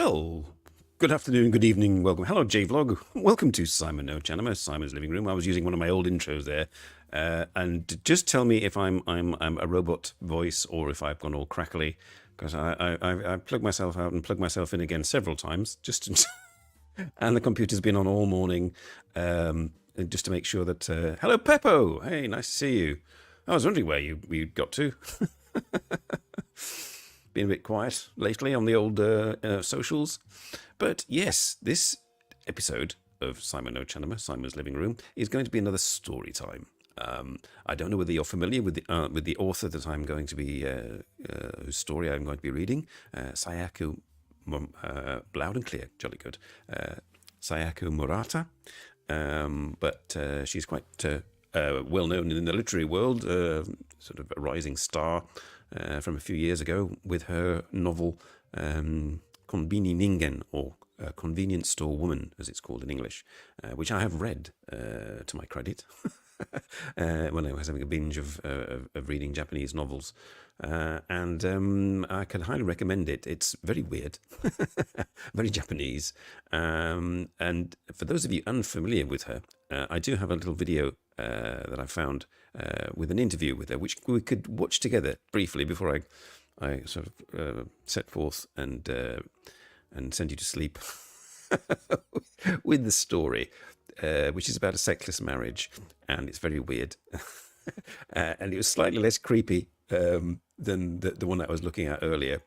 Well, good afternoon, good evening, welcome. Hello, J-Vlog. Welcome to NoChaNoma, Simon's Living Room. I was using one of my old intros there. And just tell me if I'm a robot voice or if I've gone all crackly, because I plugged myself out and plugged myself in again several times, and the computer's been on all morning, just to make sure that... hello, Peppo! Hey, nice to see you. I was wondering where you got to. Been a bit quiet lately on the old socials. But yes, this episode of NoChaNoma, Simon's Living Room, is going to be another story time. I don't know whether you're familiar with the author that I'm going to be, whose story I'm going to be reading, Sayako, loud and clear, jolly good, Sayako Murata. But she's quite well known in the literary world, sort of a rising star from a few years ago with her novel Konbini Ningen, or Convenience Store Woman, as it's called in English, which I have read to my credit when I was having a binge of reading Japanese novels. And I can highly recommend it. It's very weird, very Japanese. And for those of you unfamiliar with her, I do have a little video that I found with an interview with her, which we could watch together briefly before I sort of set forth and send you to sleep with the story, which is about a sexless marriage, and it's very weird. And it was slightly less creepy than the one I was looking at earlier,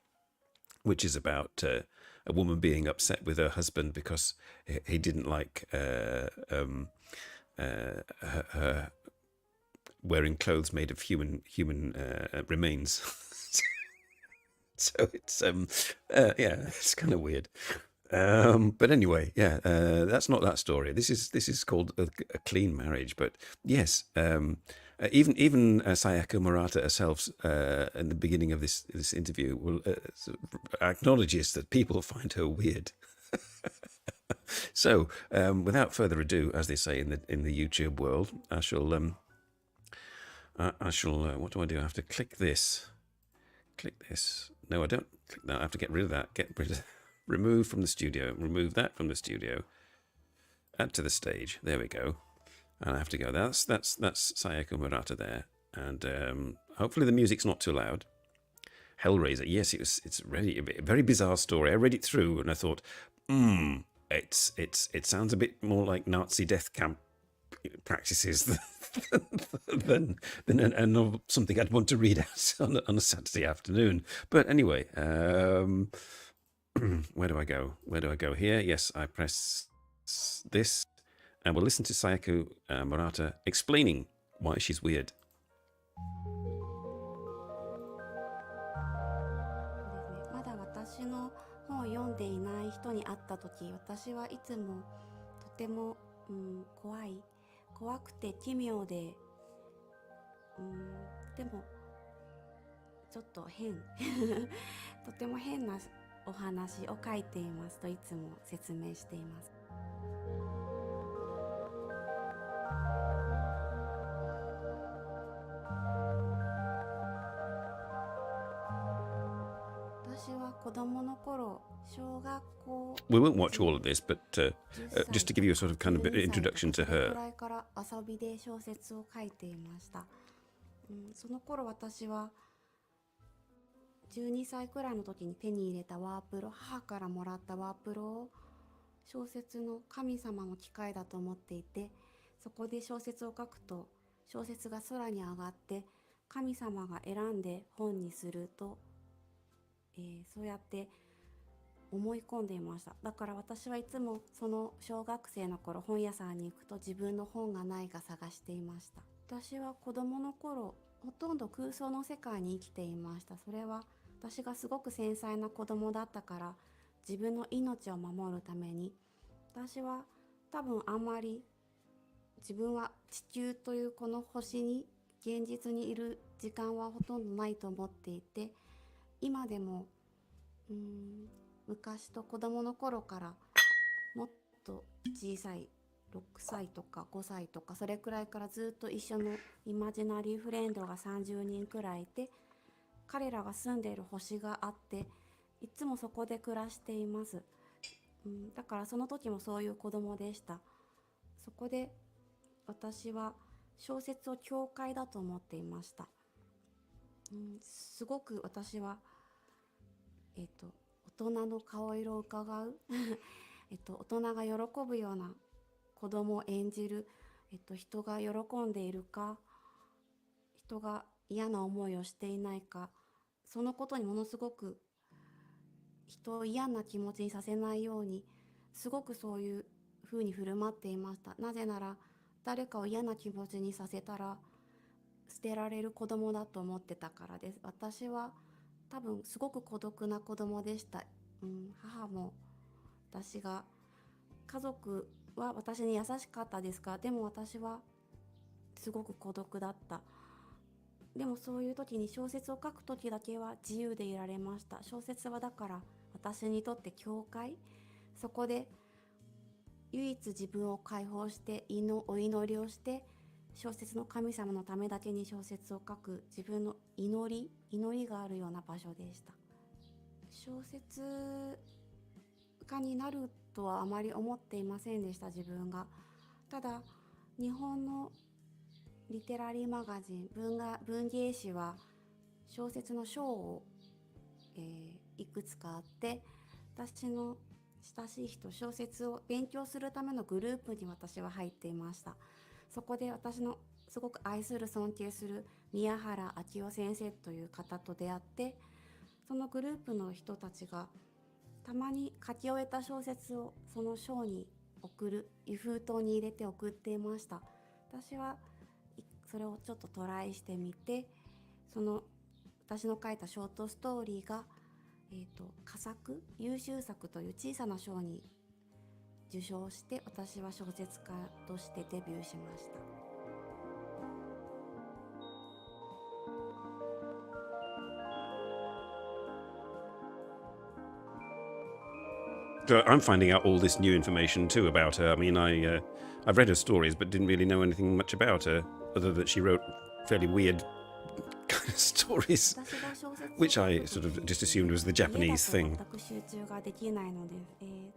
which is about a woman being upset with her husband because he didn't like her wearing clothes made of human remains. So it's it's kind of weird. But anyway, that's not that story. This is called a clean marriage. But yes, even Sayako Murata herself, in the beginning of this interview, will acknowledges that people find her weird. So, without further ado, as they say in the YouTube world, I shall what do I do? I have to click this. Click this. No, I don't click that. I have to get rid of that. Remove from the studio. Remove that from the studio. Add to the stage. There we go. And I have to go. That's Sayako Murata there. And hopefully the music's not too loud. Hellraiser. Yes, it's really a very bizarre story. I read it through and I thought, it sounds a bit more like Nazi death camp practices than something I'd want to read out on a Saturday afternoon. But anyway, where do I go? Where do I go here? Yes, I press this, and we'll listen to Sayako Murata explaining why she's weird. まだ私の本を読んでいない人に会った時、私はいつもとても、怖くて奇妙で、でもちょっと変とても変なお話を書いていますといつも説明しています。私は子供の頃、小学校 We won't watch all of this, but just to give you a sort of kind of introduction to それ her. くらいから遊びで小説を書いていました。その頃私は12歳くらいの時に手に入れたワープロ、母からもらったワープロを小説の神様の機械だと思っていて、そこで小説を書くと小説が空に上がって神様が選んで本にすると、そうやって思い込んでいました。だから私はいつもその小学生の頃本屋さんに行くと自分の本がないか探していました。私は子供の頃ほとんど空想の世界に生きていました。それは私がすごく繊細な子供だったから、自分の命を守るために、私は多分あんまり自分は地球というこの星に現実にいる時間はほとんどないと思っていて、今でも昔と子供の頃からもっと小さい6歳とか5歳とかそれくらいからずっと一緒のイマジナリーフレンドが30人くらいいて、彼らが住んでいる星があって、いつもそこで暮らしています。だからその時もそういう子供でした。そこで私は小説を教会だと思っていました。すごく私は、大人の顔色を伺う大人が喜ぶような子供を演じる、人が喜んでいるか、人が嫌な思いをしていないか、そのことにものすごく人を嫌な気持ちにさせないように、すごくそういう風に振る舞っていました。なぜなら誰かを嫌な気持ちにさせたら捨てられる子供だと思ってたからです。私は多分すごく孤独な子供でした。母も私が家族は私に優しかったですが、でも私はすごく孤独だった。でもそういう時に小説を書く時だけは自由でいられました。小説はだから私にとって教会、そこで唯一自分を解放してお祈りをして、小説の神様のためだけに小説を書く自分の祈りがあるような場所でした。小説家になるとはあまり思っていませんでした、自分が。ただ日本のリテラリーマガジン文芸誌は小説の賞を、いくつかあって、私の親しい人、小説を勉強するためのグループに私は入っていました。そこで私のすごく愛する尊敬する宮原明夫先生という方と出会って、そのグループの人たちがたまに書き終えた小説をその賞に送る封筒に入れて送っていました。私はそれをちょっとトライしてみて、その私の書いたショートストーリーが、佳作優秀作という小さな賞に受賞して、私は小説家としてデビューしました。So I'm finding out all this new information too about her. I mean, I've read her stories, but didn't really know anything much about her, other that she wrote fairly weird kind of stories, which I sort of just assumed was the Japanese thing. 全く集中ができないので、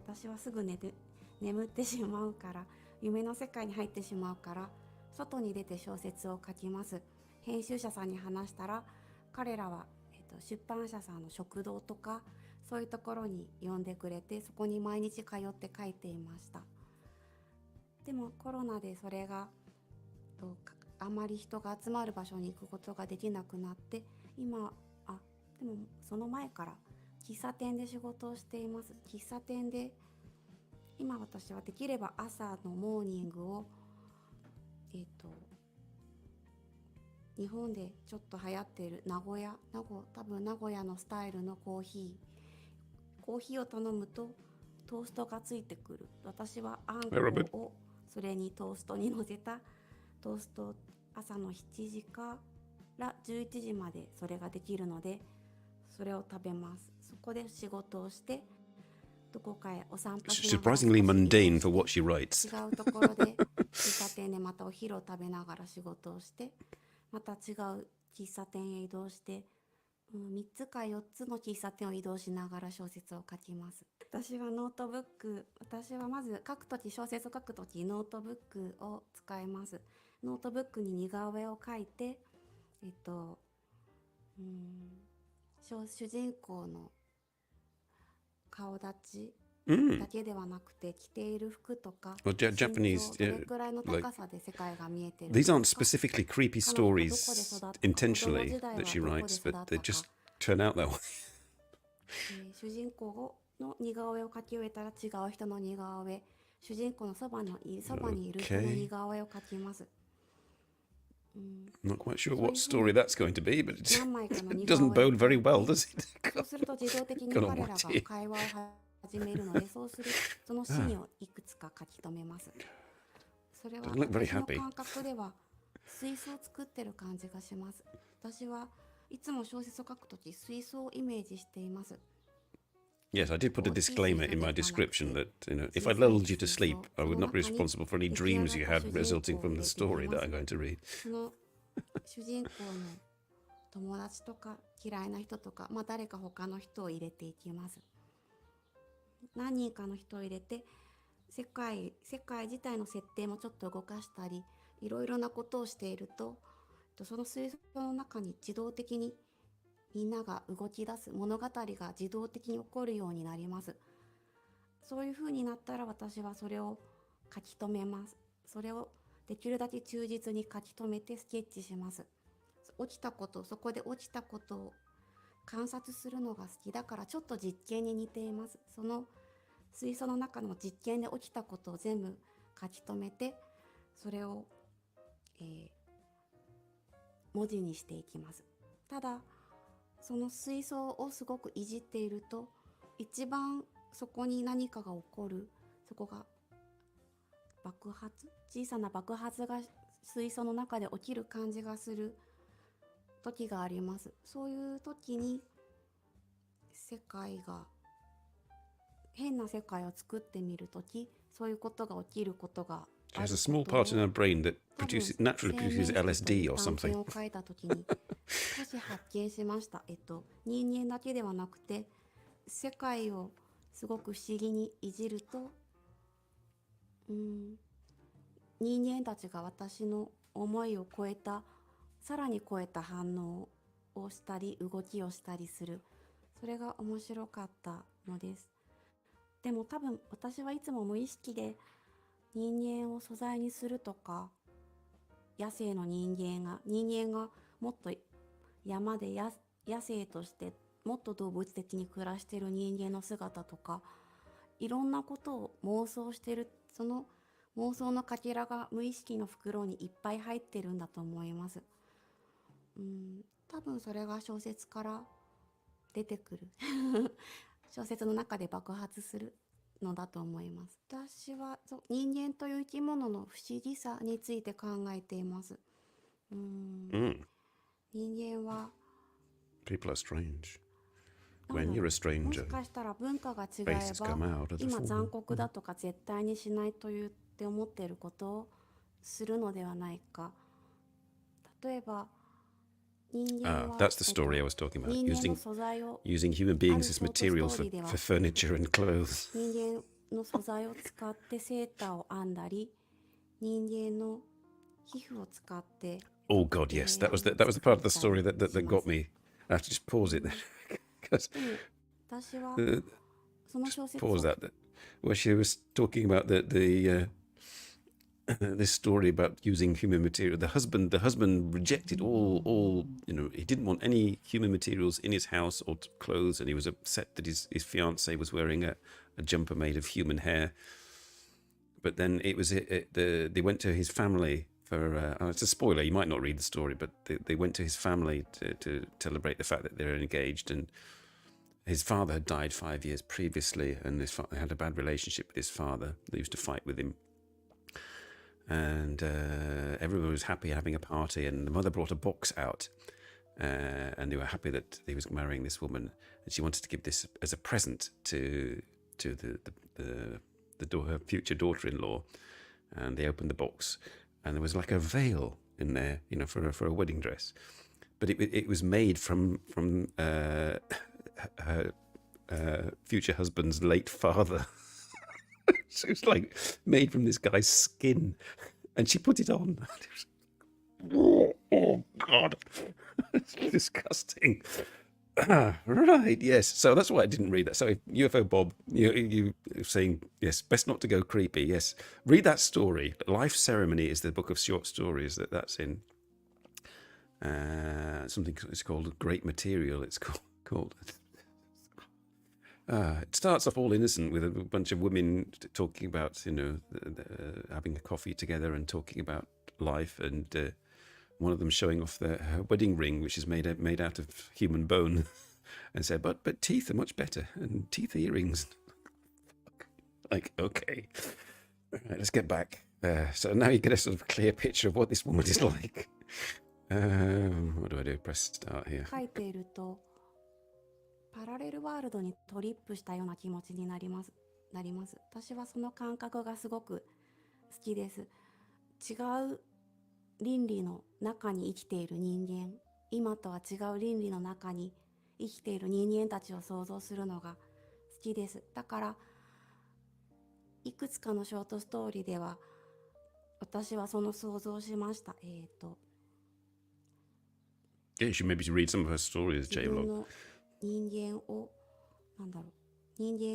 私はすぐ眠ってしまうから、夢の世界に入ってしまうから、外に出て小説を書きます。編集者さんに話したら、彼らは、出版社さんの食堂とかそういうところに呼んでくれて、そこに毎日通って書いていました。でもコロナでそれがあまり人が集まる場所に行くことができなくなって、今でもその前から喫茶店で仕事をしています。喫茶店で今私はできれば朝のモーニングを日本でちょっと流行っている多分名古屋のスタイルのコーヒーを頼むとトーストがついてくる。私はあんこをそれにトーストに乗せたトースト、朝の7時から11時までそれができるので、それを食べます。そこで仕事をして、どこかへお散歩しながら Surprisingly mundane for what she writes. 違うところで喫茶店でまたお昼を食べながら仕事をして、また違う喫茶店へ移動して、3つか4つの喫茶店を移動しながら小説を書きます。私はまず小説を書くときノートブックを使います。ノートブックに似顔絵を描いて、主人公の顔立ちだけではなくて、着ている服とか、Japanese, どれくらいの高さで世界が見えている。These aren't specifically creepy stories intentionally that she writes, but they just turn out that way. 主人公の似顔絵を描き終えたら違う人の似顔絵、主人公のそばにいる人の似顔絵を描きます。Not quite sure what story that's going to be, but it doesn't bode very well, does it? そうすると自動的に彼らが会話を始めるので、そのシーンをいくつか書き留めます。それは私の感覚では水槽を作ってる感じがします。私はいつも小説を書くとき水槽をイメージしています。Yes, I did put a disclaimer in my description that, if I lulled you to sleep, I would not be responsible for any dreams you had resulting from the story that I'm going to read. その主人公の友達とか嫌いな人とか、誰か他の人を入れていきます。何人かの人を入れて世界自体の設定もちょっと動かしたり、いろいろなことをしていると、その水槽の中に自動的にみんなが動き出す、物語が自動的に起こるようになります。そういう風になったら私はそれを書き留めます。それをできるだけ忠実に書き留めてスケッチします。そこで起きたことを観察するのが好きだから、ちょっと実験に似ています。その水槽の中の実験で起きたことを全部書き留めて、それを、文字にしていきます。ただその水槽をすごくいじっていると、一番そこに何かが起こる、そこが小さな爆発が水槽の中で起きる感じがする時があります。そういう時に変な世界を作ってみる時、そういうことが起きることがあ She る has a こ small と part in を、her brain that 多分 naturally 青 produces 年誌とい LSD う or 短編 something. を書いた時に少し発見しました。人間だけではなくて世界をすごく不思議にいじると、人間たちが私の思いをさらに超えた反応をしたり動きをしたりする。それが面白かったのです。でも多分私はいつも無意識で人間を素材にするとか、野生の人間がもっと山で野生としてもっと動物的に暮らしている人間の姿とか、いろんなことを妄想している。その妄想のかけらが無意識の袋にいっぱい入ってるんだと思います。多分それが小説から出てくる小説の中で爆発するのだと思います。私は人間という生き物の不思議さについて考えています。人間は People are strange. も When you're a し stranger, かしたら文化が違え faces ば come out of the 今 form. 残酷だとか絶対にしないと言って思っていることをするのではないか。例えば人間は That's the story I was talking about. 人間の素材を Using human あ beings る as ショートスト material ーリーでは for furniture and clothes. 人間の素材を使ってセーターを編んだり、人間の皮膚を使って Oh God, yes, that was the part of the story that got me. I have to just pause it there. 'Cause, でも私は uh, その just 小説を pause that. Where she was talking about this story about using human material. The husband rejected all. He didn't want any human materials in his house or clothes, and he was upset that his fiancée was wearing a jumper made of human hair. But then they went to his family for. It's a spoiler. You might not read the story, but they went to his family to celebrate the fact that they're engaged, and his father had died 5 years previously, and they had a bad relationship with his father. They used to fight with him. And everyone was happy having a party, and the mother brought a box out, and they were happy that he was marrying this woman, and she wanted to give this as a present to her future daughter-in-law. And they opened the box, and there was like a veil in there, for a wedding dress, but it was made from her future husband's late father. So it was like made from this guy's skin, and she put it on. Oh God, it's disgusting. Right, yes. So that's why I didn't read that. So UFO Bob, you saying yes, best not to go creepy. Yes, read that story. Life Ceremony is the book of short stories that's in. Something it's called Great Material. It's called. It starts off all innocent with a bunch of women talking about, having a coffee together and talking about life, and one of them showing off her wedding ring, which is made out of human bone, and said, "But teeth are much better, and teeth earrings." Like, okay, right, let's get back. So now you get a sort of clear picture of what this woman is like. What do I do? Press start here. 書いているとパラレルワールドにトリップしたような気持ちになります。私はその感覚がすごく好きです。違う倫理の中に生きている人間、今とは違う倫理の中に生きている人間たちを想像するのが好きです。だからいくつかのショートストーリーでは私はその想像をしました。Yeah, you should maybe read some of her stories, 自分 J-Log. の人間を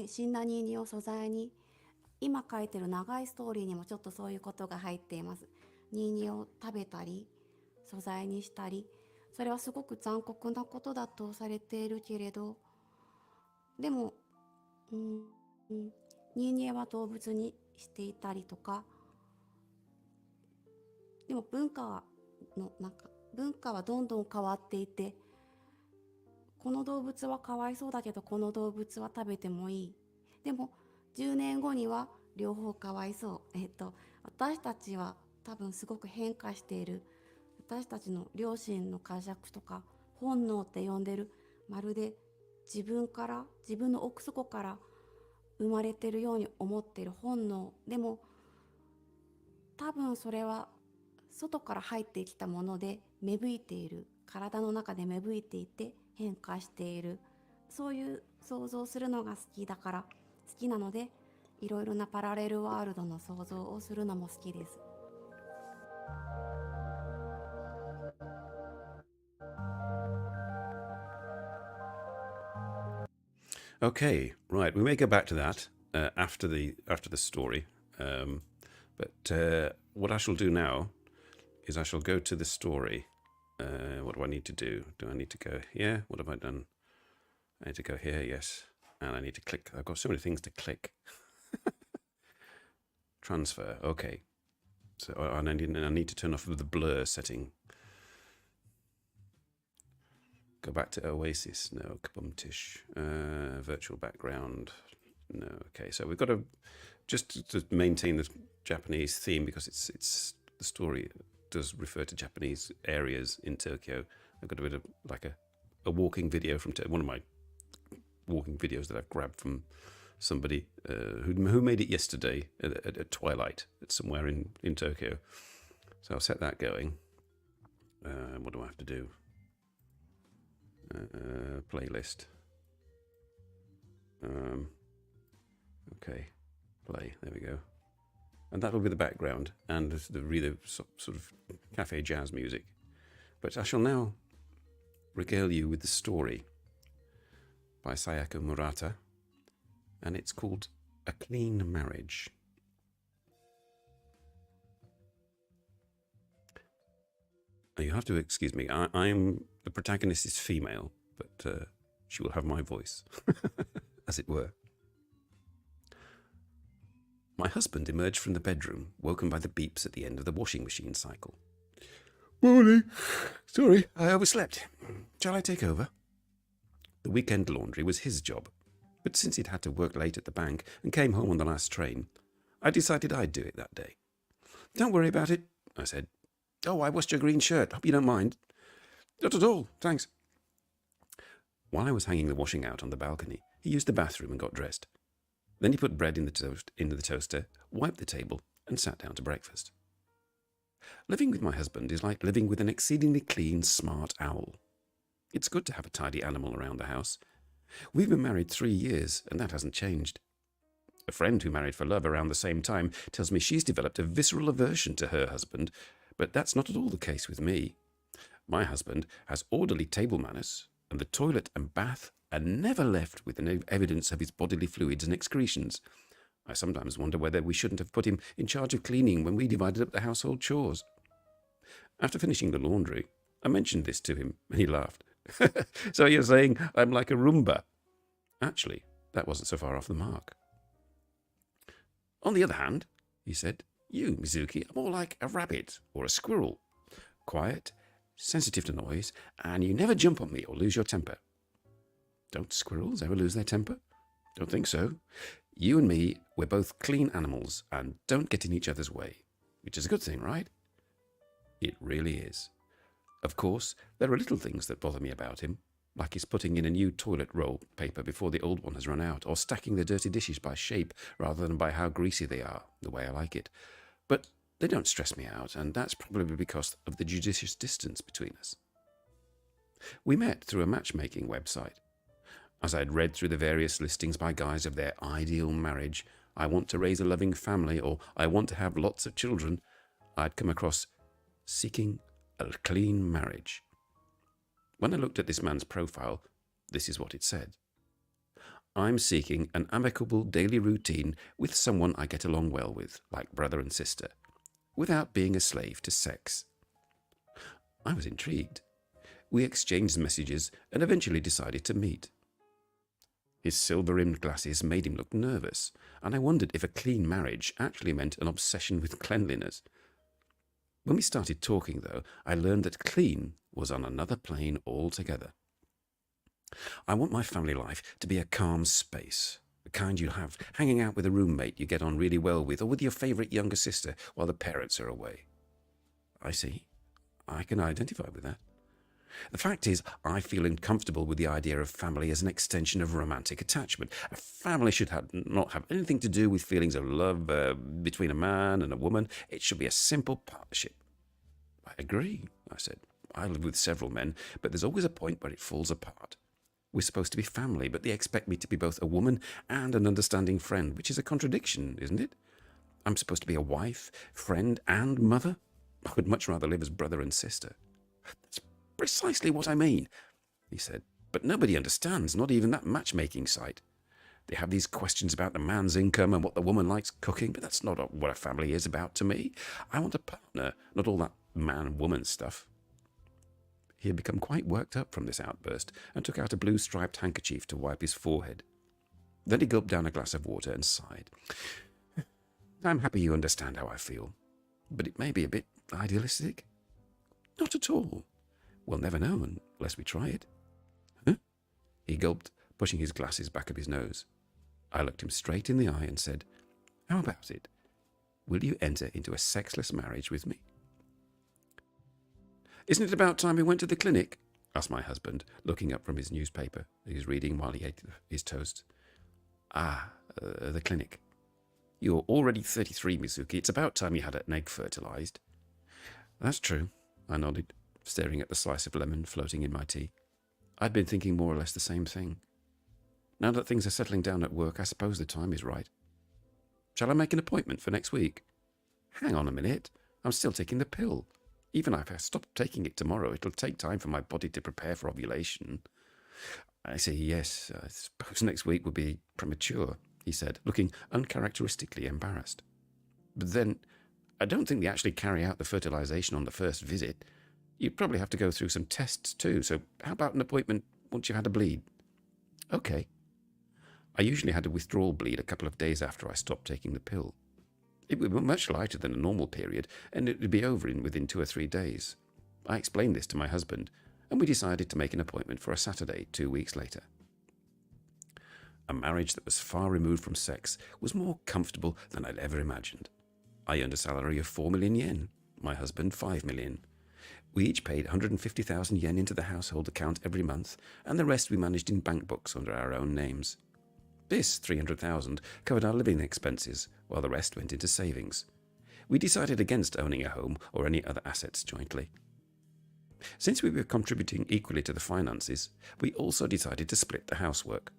死んだ人間を素材に、今書いてる長いストーリーにもちょっとそういうことが入っています。人間を食べたり素材にしたり、それはすごく残酷なことだとされているけれど、でも、人間は動物にしていたりとか、でも文化はどんどん変わっていて、この動物はかわいそうだけどこの動物は食べてもいい、でも10年後には両方かわいそう、私たちは多分すごく変化している。私たちの良心の呵責とか本能って呼んでる、まるで自分の奥底から生まれてるように思っている本能、でも多分それは外から入ってきたもので芽吹いている、体の中で芽吹いていて変化している、そういう想像するのが好きなので、いろいろなパラレルワールドの想像をするのも好きです。Okay, right. We may go back to that after the story. But what I shall do now is I shall go to the story. What do I need to do? Do I need to go here? What have I done? I need to go here, yes. And I need to click. I've got so many things to click. Transfer. Okay. So I need to turn off the blur setting. Go back to Oasis. No. Kabumtish. Virtual background. No. Okay. So we've got to just to maintain the Japanese theme, because it's the story does refer to Japanese areas in Tokyo. I've got a bit of like a walking video from one of my walking videos that I've grabbed from somebody who made it yesterday at twilight at somewhere in Tokyo. So I'll set that going. What do I have to do? Playlist. Okay, play. There we go. And that'll be the background and the really sort of cafe jazz music. But I shall now regale you with the story by Sayako Murata, and it's called A Clean Marriage. You have to excuse me. I'm the protagonist is female, but she will have my voice, as it were. My husband emerged from the bedroom, woken by the beeps at the end of the washing machine cycle. Morning. Sorry, I overslept. Shall I take over? The weekend laundry was his job, but since he'd had to work late at the bank and came home on the last train, I decided I'd do it that day. Don't worry about it, I said. Oh, I washed your green shirt. Hope you don't mind. Not at all, thanks. While I was hanging the washing out on the balcony, he used the bathroom and got dressed. Then he put bread into the toaster, wiped the table, and sat down to breakfast. Living with my husband is like living with an exceedingly clean, smart owl. It's good to have a tidy animal around the house. We've been married 3 years, and that hasn't changed. A friend who married for love around the same time tells me she's developed a visceral aversion to her husband, but that's not at all the case with me. My husband has orderly table manners, and the toilet and bath are never left with no evidence of his bodily fluids and excretions. I sometimes wonder whether we shouldn't have put him in charge of cleaning when we divided up the household chores. After finishing the laundry, I mentioned this to him, and he laughed. So you're saying I'm like a Roomba? Actually, that wasn't so far off the mark. On the other hand, he said, you, Mizuki, are more like a rabbit or a squirrel. Quiet, sensitive to noise, and you never jump on me or lose your temper. Don't squirrels ever lose their temper? Don't think so. You and me, we're both clean animals and don't get in each other's way, which is a good thing, right? It really is. Of course, there are little things that bother me about him, like his putting in a new toilet roll paper before the old one has run out, or stacking the dirty dishes by shape rather than by how greasy they are, the way I like it. But they don't stress me out, and that's probably because of the judicious distance between us. We met through a matchmaking website. As I'd read through the various listings by guys of their ideal marriage, I want to raise a loving family, or I want to have lots of children, I'd come across seeking a clean marriage. When I looked at this man's profile, this is what it said. I'm seeking an amicable daily routine with someone I get along well with, like brother and sister, without being a slave to sex. I was intrigued. We exchanged messages and eventually decided to meet. His silver-rimmed glasses made him look nervous, and I wondered if a clean marriage actually meant an obsession with cleanliness. When we started talking, though, I learned that clean was on another plane altogether. I want my family life to be a calm space, the kind you have hanging out with a roommate you get on really well with, or with your favourite younger sister while the parents are away. I see. I can identify with that. The fact is, I feel uncomfortable with the idea of family as an extension of romantic attachment. A family should not have anything to do with feelings of love between a man and a woman. It should be a simple partnership. I agree, I said. I live with several men, but there's always a point where it falls apart. We're supposed to be family, but they expect me to be both a woman and an understanding friend, which is a contradiction, isn't it? I'm supposed to be a wife, friend, and mother? I would much rather live as brother and sister. That's precisely what I mean, he said. But nobody understands, not even that matchmaking site. They have these questions about the man's income and what the woman likes cooking, but that's not what a family is about to me. I want a partner, not all that man-woman stuff. He had become quite worked up from this outburst and took out a blue striped handkerchief to wipe his forehead. Then he gulped down a glass of water and sighed. I'm happy you understand how I feel, but it may be a bit idealistic. Not at all. We'll never know unless we try it. Huh? He gulped, pushing his glasses back of his nose. I looked him straight in the eye and said, How about it? Will you enter into a sexless marriage with me? Isn't it about time we went to the clinic? Asked my husband, looking up from his newspaper he was reading while he ate his toast. The clinic. You're already 33, Mizuki. It's about time you had an egg fertilized. That's true, I nodded, staring at the slice of lemon floating in my tea. I'd been thinking more or less the same thing. Now that things are settling down at work, I suppose the time is right. Shall I make an appointment for next week? Hang on a minute. I'm still taking the pill. Even if I stop taking it tomorrow, it'll take time for my body to prepare for ovulation. I say yes. I suppose next week would be premature, he said, looking uncharacteristically embarrassed. But then, I don't think they actually carry out the fertilization on the first visit. You'd probably have to go through some tests too, so how about an appointment once you've had a bleed? Okay. I usually had a withdrawal bleed a couple of days after I stopped taking the pill. It would be much lighter than a normal period, and it would be over within 2 or 3 days. I explained this to my husband, and we decided to make an appointment for a Saturday 2 weeks later. A marriage that was far removed from sex was more comfortable than I'd ever imagined. I earned a salary of 4 million yen, my husband 5 million. We each paid 150,000 yen into the household account every month, and the rest we managed in bank books under our own names. This 300,000 covered our living expenses, while the rest went into savings. We decided against owning a home or any other assets jointly. Since we were contributing equally to the finances, we also decided to split the housework.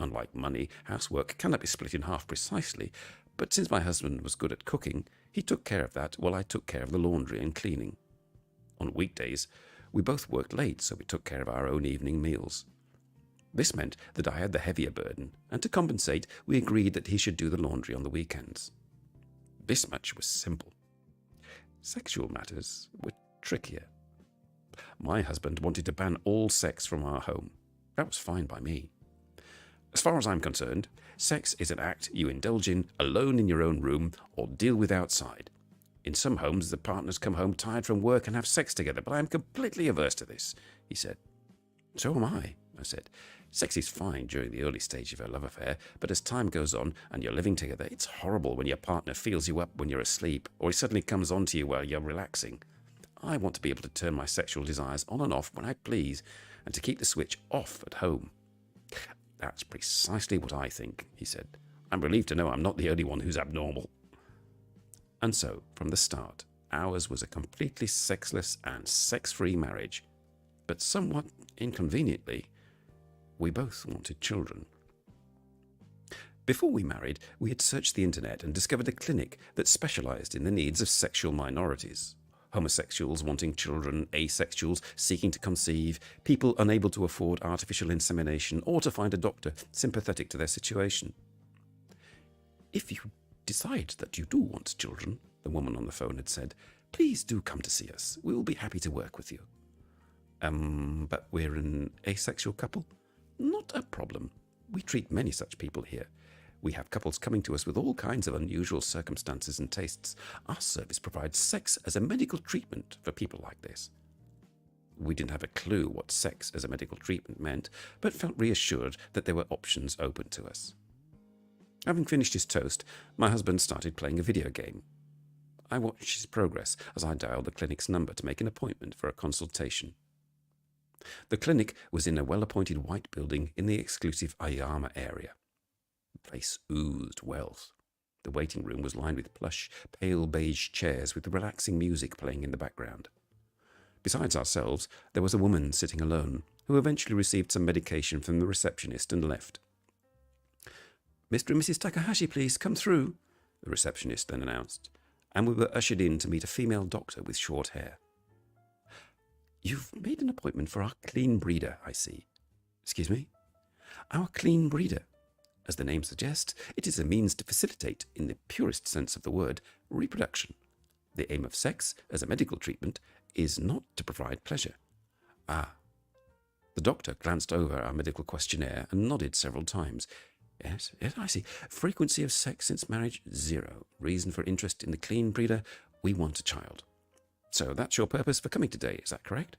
Unlike money, housework cannot be split in half precisely, but since my husband was good at cooking, he took care of that while I took care of the laundry and cleaning. On weekdays, we both worked late, so we took care of our own evening meals. This meant that I had the heavier burden, and to compensate, we agreed that he should do the laundry on the weekends. This much was simple. Sexual matters were trickier. My husband wanted to ban all sex from our home. That was fine by me. As far as I'm concerned, sex is an act you indulge in alone in your own room or deal with outside. In some homes, the partners come home tired from work and have sex together, but I'm completely averse to this, he said. So am I said. Sex is fine during the early stage of a love affair, but as time goes on and you're living together, it's horrible when your partner feels you up when you're asleep, or he suddenly comes on to you while you're relaxing. I want to be able to turn my sexual desires on and off when I please, and to keep the switch off at home. That's precisely what I think, he said. I'm relieved to know I'm not the only one who's abnormal. And so, from the start, ours was a completely sexless and sex-free marriage. but somewhat inconveniently, we both wanted children. Before we married, we had searched the internet and discovered a clinic that specialized in the needs of sexual minorities. Homosexuals wanting children, asexuals seeking to conceive, people unable to afford artificial insemination or to find a doctor sympathetic to their situation. If you decide that you do want children, the woman on the phone had said, please do come to see us. We will be happy to work with you. But we're an asexual couple? Not a problem. We treat many such people here. We have couples coming to us with all kinds of unusual circumstances and tastes. Our service provides sex as a medical treatment for people like this. We didn't have a clue what sex as a medical treatment meant, but felt reassured that there were options open to us. Having finished his toast, my husband started playing a video game. I watched his progress as I dialed the clinic's number to make an appointment for a consultation. The clinic was in a well-appointed white building in the exclusive Ayama area. The place oozed wealth. The waiting room was lined with plush, pale beige chairs with relaxing music playing in the background. Besides ourselves, there was a woman sitting alone, who eventually received some medication from the receptionist and left. Mr. and Mrs. Takahashi, please, come through, the receptionist then announced, and we were ushered in to meet a female doctor with short hair. You've made an appointment for our clean breeder, I see. Excuse me? Our clean breeder. As the name suggests, it is a means to facilitate, in the purest sense of the word, reproduction. The aim of sex, as a medical treatment, is not to provide pleasure. Ah. The doctor glanced over our medical questionnaire and nodded several times. Yes, I see. Frequency of sex since marriage, 0. Reason for interest in the clean breeder, we want a child. So that's your purpose for coming today, is that correct?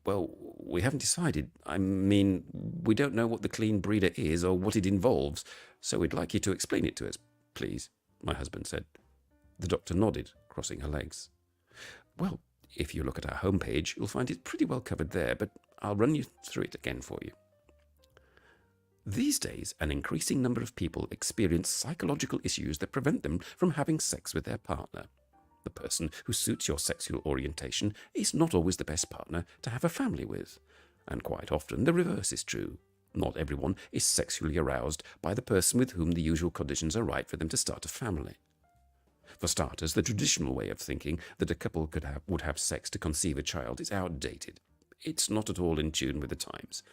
Well, we haven't decided. I mean, we don't know what the clean breeder is or what it involves, so we'd like you to explain it to us, please, my husband said. The doctor nodded, crossing her legs. Well, if you look at our homepage, you'll find it pretty well covered there, but I'll run you through it again for you. These days, an increasing number of people experience psychological issues that prevent them from having sex with their partner. The person who suits your sexual orientation is not always the best partner to have a family with. And quite often the reverse is true. Not everyone is sexually aroused by the person with whom the usual conditions are right for them to start a family. For starters, the traditional way of thinking that a couple would have sex to conceive a child is outdated. It's not at all in tune with the times.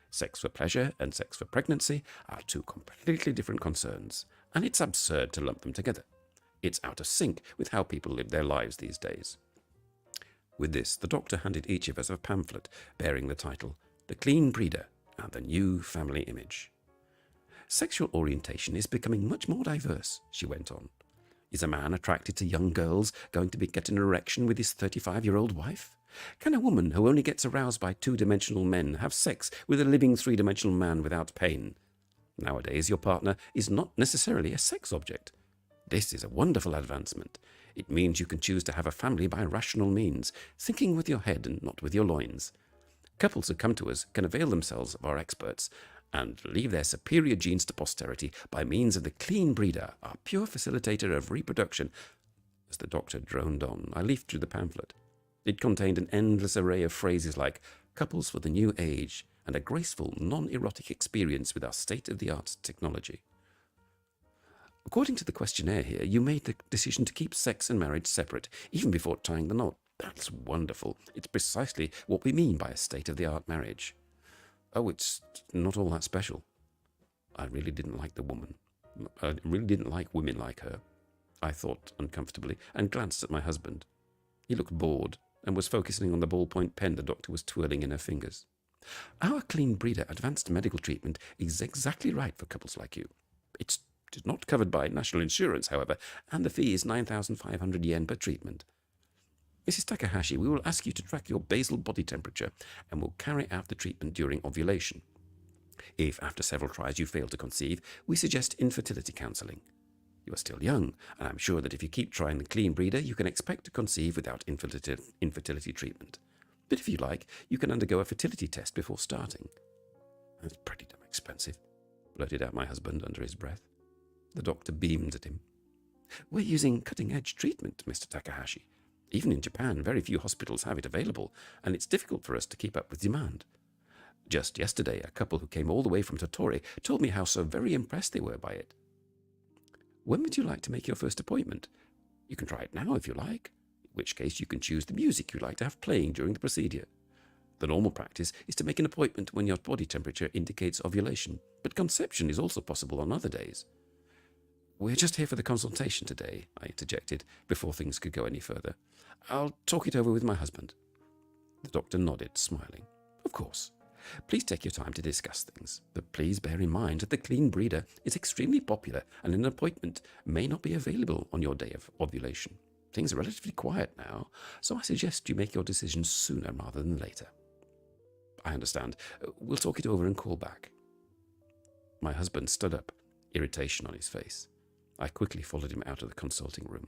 Sex for pleasure and sex for pregnancy are two completely different concerns, and it's absurd to lump them together. It's out of sync with how people live their lives these days. With this, the doctor handed each of us a pamphlet bearing the title, The Clean Breeder and the New Family Image. Sexual orientation is becoming much more diverse, she went on. Is a man attracted to young girls going to get an erection with his 35-year-old wife? Can a woman who only gets aroused by two-dimensional men have sex with a living three-dimensional man without pain? Nowadays, your partner is not necessarily a sex object. This is a wonderful advancement. It means you can choose to have a family by rational means, thinking with your head and not with your loins. Couples who come to us can avail themselves of our experts and leave their superior genes to posterity by means of the clean breeder, our pure facilitator of reproduction. As the doctor droned on, I leafed through the pamphlet. It contained an endless array of phrases like couples for the new age and a graceful, non-erotic experience with our state-of-the-art technology. According to the questionnaire here, you made the decision to keep sex and marriage separate, even before tying the knot. That's wonderful. It's precisely what we mean by a state-of-the-art marriage. Oh, it's not all that special. I really didn't like the woman. I really didn't like women like her. I thought uncomfortably and glanced at my husband. He looked bored and was focusing on the ballpoint pen the doctor was twirling in her fingers. Our clean breeder advanced medical treatment is exactly right for couples like you. It's not covered by national insurance, however, and the fee is 9,500 yen per treatment. Mrs. Takahashi, we will ask you to track your basal body temperature and will carry out the treatment during ovulation. If after several tries you fail to conceive, we suggest infertility counselling. You are still young, and I'm sure that if you keep trying the clean breeder, you can expect to conceive without infertility treatment. But if you like, you can undergo a fertility test before starting. That's pretty damn expensive, blurted out my husband under his breath. The doctor beamed at him. We're using cutting-edge treatment, Mr. Takahashi. Even in Japan, very few hospitals have it available, and it's difficult for us to keep up with demand. Just yesterday, a couple who came all the way from Tottori told me how so very impressed they were by it. When would you like to make your first appointment? You can try it now if you like, in which case you can choose the music you'd like to have playing during the procedure. The normal practice is to make an appointment when your body temperature indicates ovulation, but conception is also possible on other days. We're just here for the consultation today, I interjected, before things could go any further. I'll talk it over with my husband. The doctor nodded, smiling. Of course. Please take your time to discuss things, but please bear in mind that the clean breeder is extremely popular and an appointment may not be available on your day of ovulation. Things are relatively quiet now, so I suggest you make your decision sooner rather than later. I understand. We'll talk it over and call back. My husband stood up, irritation on his face. I quickly followed him out of the consulting room.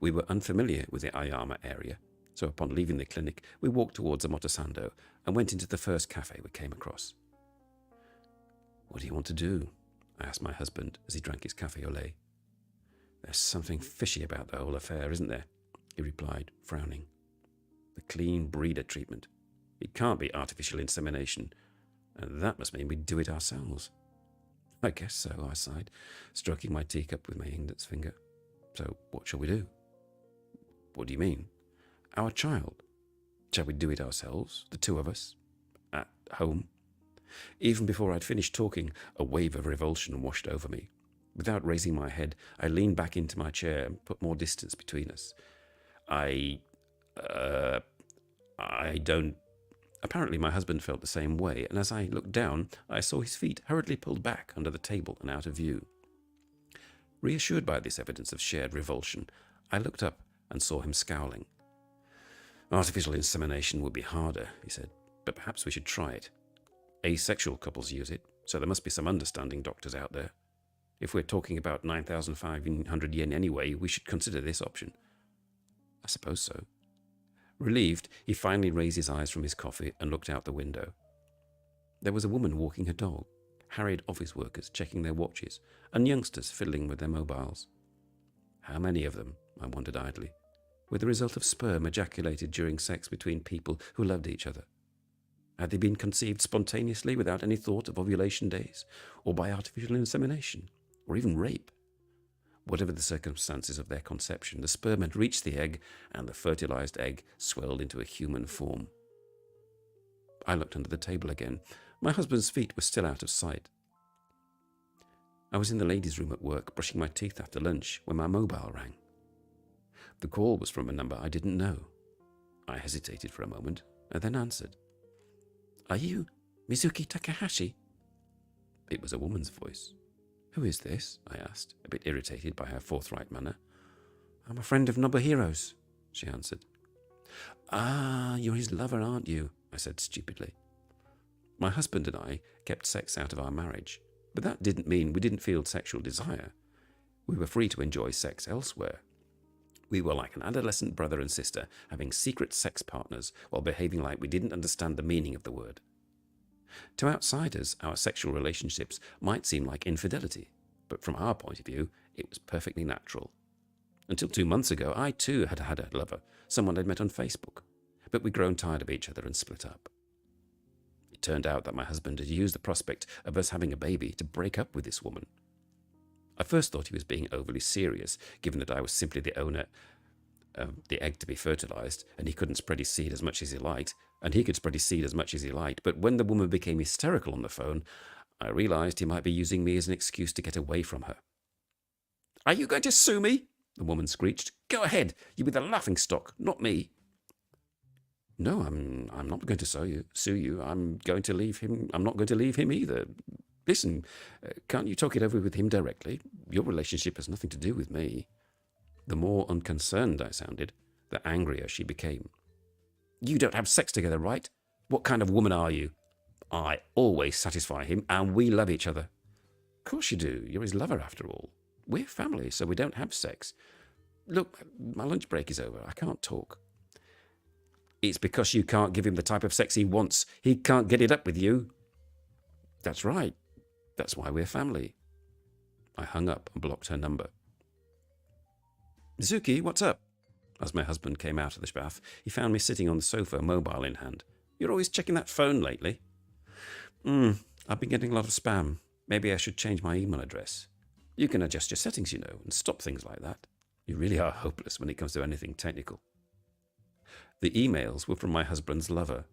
We were unfamiliar with the Ayama area, so upon leaving the clinic, we walked towards Omotesando and went into the first cafe we came across. What do you want to do? I asked my husband as he drank his cafe au lait. There's something fishy about the whole affair, isn't there? He replied, frowning. The clean breeder treatment. It can't be artificial insemination, and that must mean we do it ourselves. I guess so, I sighed, stroking my teacup with my index finger. So what shall we do? What do you mean? Our child. Shall we do it ourselves, the two of us, at home? Even before I'd finished talking, a wave of revulsion washed over me. Without raising my head, I leaned back into my chair and put more distance between us. I don't... Apparently my husband felt the same way, and as I looked down, I saw his feet hurriedly pulled back under the table and out of view. Reassured by this evidence of shared revulsion, I looked up and saw him scowling. Artificial insemination would be harder, he said, but perhaps we should try it. Asexual couples use it, so there must be some understanding doctors out there. If we're talking about 9,500 yen anyway, we should consider this option. I suppose so. Relieved, he finally raised his eyes from his coffee and looked out the window. There was a woman walking her dog, harried office workers checking their watches, and youngsters fiddling with their mobiles. How many of them, I wondered idly, were the result of sperm ejaculated during sex between people who loved each other? Had they been conceived spontaneously without any thought of ovulation days, or by artificial insemination, or even rape? Whatever the circumstances of their conception, the sperm had reached the egg, and the fertilized egg swelled into a human form. I looked under the table again. My husband's feet were still out of sight. I was in the ladies' room at work, brushing my teeth after lunch, when my mobile rang. The call was from a number I didn't know. I hesitated for a moment, and then answered. Are you Mizuki Takahashi? It was a woman's voice. Who is this? I asked, a bit irritated by her forthright manner. I'm a friend of Nobuhiro's, she answered. Ah, you're his lover, aren't you? I said stupidly. My husband and I kept sex out of our marriage, but that didn't mean we didn't feel sexual desire. We were free to enjoy sex elsewhere. We were like an adolescent brother and sister, having secret sex partners while behaving like we didn't understand the meaning of the word. To outsiders, our sexual relationships might seem like infidelity, but from our point of view, it was perfectly natural. Until 2 months ago, I too had had a lover, someone I'd met on Facebook, but we'd grown tired of each other and split up. It turned out that my husband had used the prospect of us having a baby to break up with this woman. I first thought he was being overly serious, given that I was simply the owner of the egg to be fertilized, and he couldn't spread his seed as much as he liked, and he could spread his seed as much as he liked. But when the woman became hysterical on the phone, I realized he might be using me as an excuse to get away from her. Are you going to sue me? The woman screeched. Go ahead, you be the laughingstock, not me. No, I'm not going to sue you. I'm going to leave him. I'm not going to leave him either. Listen, can't you talk it over with him directly? Your relationship has nothing to do with me. The more unconcerned I sounded, the angrier she became. You don't have sex together, right? What kind of woman are you? I always satisfy him, and we love each other. Of course you do. You're his lover, after all. We're family, so we don't have sex. Look, my lunch break is over. I can't talk. It's because you can't give him the type of sex he wants. He can't get it up with you. That's right. That's why we're family. I hung up and blocked her number. Mizuki, what's up? As my husband came out of the bath, he found me sitting on the sofa, mobile in hand. You're always checking that phone lately. I've been getting a lot of spam. Maybe I should change my email address. You can adjust your settings, you know, and stop things like that. You really are hopeless when it comes to anything technical. The emails were from my husband's lover.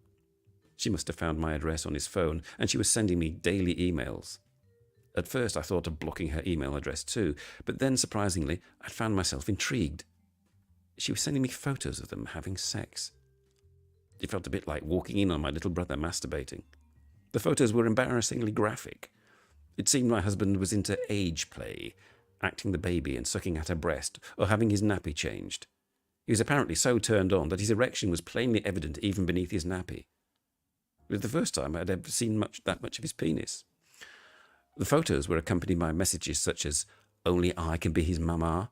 She must have found my address on his phone, and she was sending me daily emails. At first I thought of blocking her email address too, but then, surprisingly, I'd found myself intrigued. She was sending me photos of them having sex. It felt a bit like walking in on my little brother masturbating. The photos were embarrassingly graphic. It seemed my husband was into age play, acting the baby and sucking at her breast, or having his nappy changed. He was apparently so turned on that his erection was plainly evident even beneath his nappy. It was the first time I'd ever seen that much of his penis. The photos were accompanied by messages such as, "Only I can be his mama,"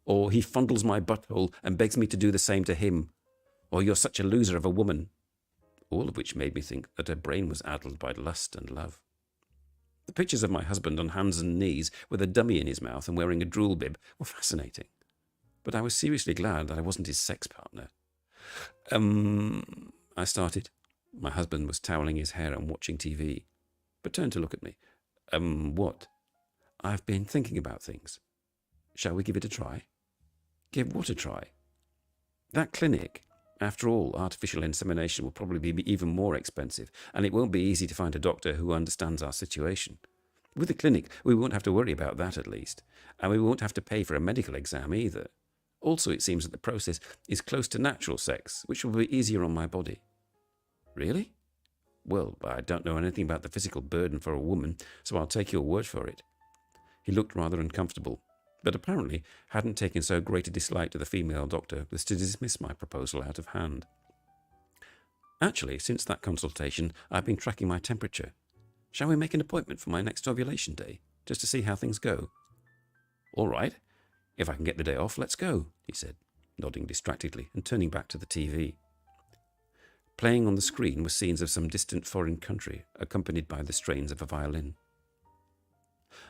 or "He fondles my butthole and begs me to do the same to him," or "You're such a loser of a woman," all of which made me think that her brain was addled by lust and love. The pictures of my husband on hands and knees with a dummy in his mouth and wearing a drool bib were fascinating, but I was seriously glad that I wasn't his sex partner. I started. My husband was toweling his hair and watching TV, but turned to look at me. What? I've been thinking about things. Shall we give it a try? Give what a try? That clinic. After all, artificial insemination will probably be even more expensive, and it won't be easy to find a doctor who understands our situation. With the clinic, we won't have to worry about that at least, and we won't have to pay for a medical exam either. Also, it seems that the process is close to natural sex, which will be easier on my body. Really? Well, I don't know anything about the physical burden for a woman, so I'll take your word for it. He looked rather uncomfortable, but apparently hadn't taken so great a dislike to the female doctor as to dismiss my proposal out of hand. Actually, since that consultation, I've been tracking my temperature. Shall we make an appointment for my next ovulation day, just to see how things go? All right. If I can get the day off, let's go, he said, nodding distractedly and turning back to the TV. Playing on the screen were scenes of some distant foreign country, accompanied by the strains of a violin.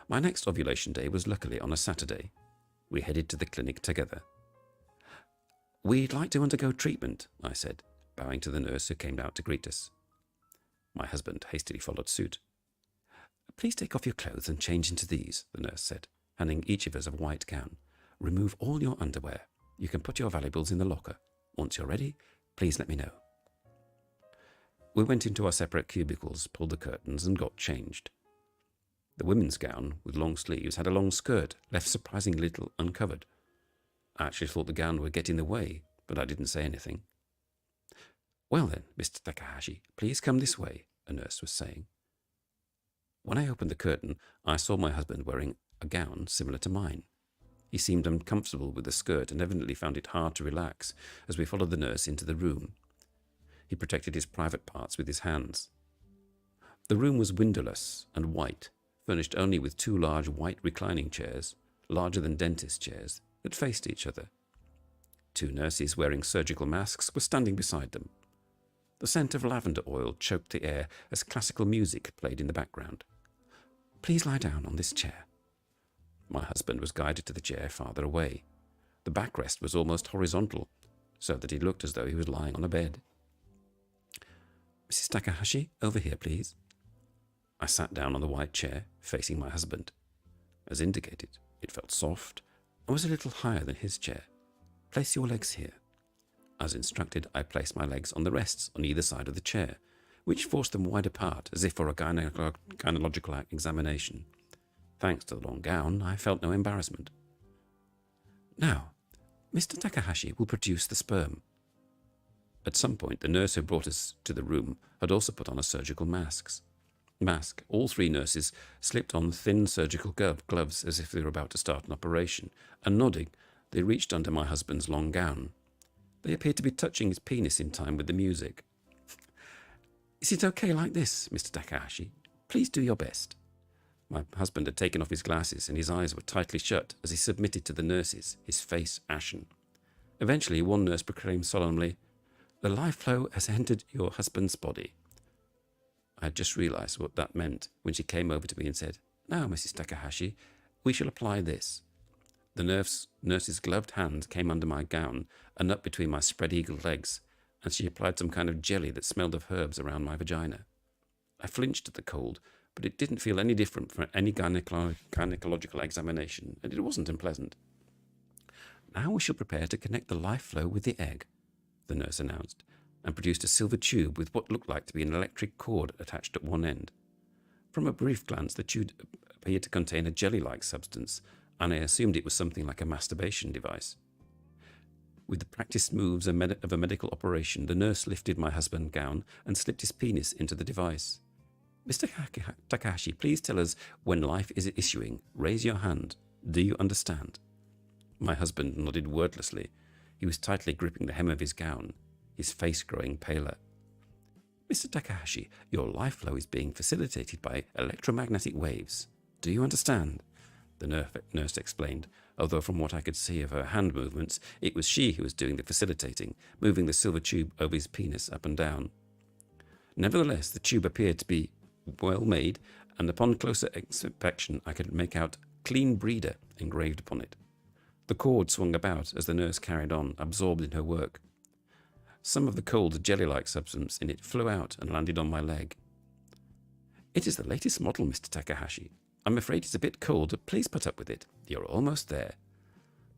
My next ovulation day was luckily on a Saturday. We headed to the clinic together. We'd like to undergo treatment, I said, bowing to the nurse who came out to greet us. My husband hastily followed suit. Please take off your clothes and change into these, the nurse said, handing each of us a white gown. Remove all your underwear. You can put your valuables in the locker. Once you're ready, please let me know. We went into our separate cubicles, pulled the curtains, and got changed. The women's gown, with long sleeves, had a long skirt, left surprisingly little uncovered. I actually thought the gown would get in the way, but I didn't say anything. Well then, Mr. Takahashi, please come this way, a nurse was saying. When I opened the curtain, I saw my husband wearing a gown similar to mine. He seemed uncomfortable with the skirt and evidently found it hard to relax as we followed the nurse into the room. He protected his private parts with his hands. The room was windowless and white, furnished only with two large white reclining chairs, larger than dentist chairs, that faced each other. Two nurses wearing surgical masks were standing beside them. The scent of lavender oil choked the air as classical music played in the background. Please lie down on this chair. My husband was guided to the chair farther away. The backrest was almost horizontal, so that he looked as though he was lying on a bed. Mrs. Takahashi, over here, please. I sat down on the white chair, facing my husband. As indicated, it felt soft and was a little higher than his chair. Place your legs here. As instructed, I placed my legs on the rests on either side of the chair, which forced them wide apart, as if for a gynecological examination. Thanks to the long gown, I felt no embarrassment. Now, Mr. Takahashi will produce the sperm. At some point, the nurse who brought us to the room had also put on a surgical mask. All three nurses slipped on thin surgical gloves as if they were about to start an operation, and nodding, they reached under my husband's long gown. They appeared to be touching his penis in time with the music. Is it okay like this, Mr. Takahashi? Please do your best. My husband had taken off his glasses, and his eyes were tightly shut as he submitted to the nurses, his face ashen. Eventually, one nurse proclaimed solemnly, "The life flow has entered your husband's body." I had just realized what that meant when she came over to me and said, "Now, Mrs. Takahashi, we shall apply this." The nurse's gloved hand came under my gown and up between my spread-eagled legs, and she applied some kind of jelly that smelled of herbs around my vagina. I flinched at the cold, but it didn't feel any different from any gynecological examination, and it wasn't unpleasant. Now we shall prepare to connect the life flow with the egg, the nurse announced, and produced a silver tube with what looked like to be an electric cord attached at one end. From a brief glance, the tube appeared to contain a jelly-like substance, and I assumed it was something like a masturbation device. With the practiced moves of a medical operation, the nurse lifted my husband's gown and slipped his penis into the device. Mr. Takahashi, please tell us when life is issuing. Raise your hand. Do you understand? My husband nodded wordlessly. He was tightly gripping the hem of his gown, his face growing paler. Mr. Takahashi, your life flow is being facilitated by electromagnetic waves. Do you understand? The nurse explained, although from what I could see of her hand movements, it was she who was doing the facilitating, moving the silver tube over his penis up and down. Nevertheless, the tube appeared to be well made, and upon closer inspection I could make out "Clean Breeder" engraved upon it. The cord swung about as the nurse carried on, absorbed in her work. Some of the cold jelly-like substance in it flew out and landed on my leg. It is the latest model, Mr. Takahashi. I'm afraid it's a bit cold, but please put up with it. You're almost there.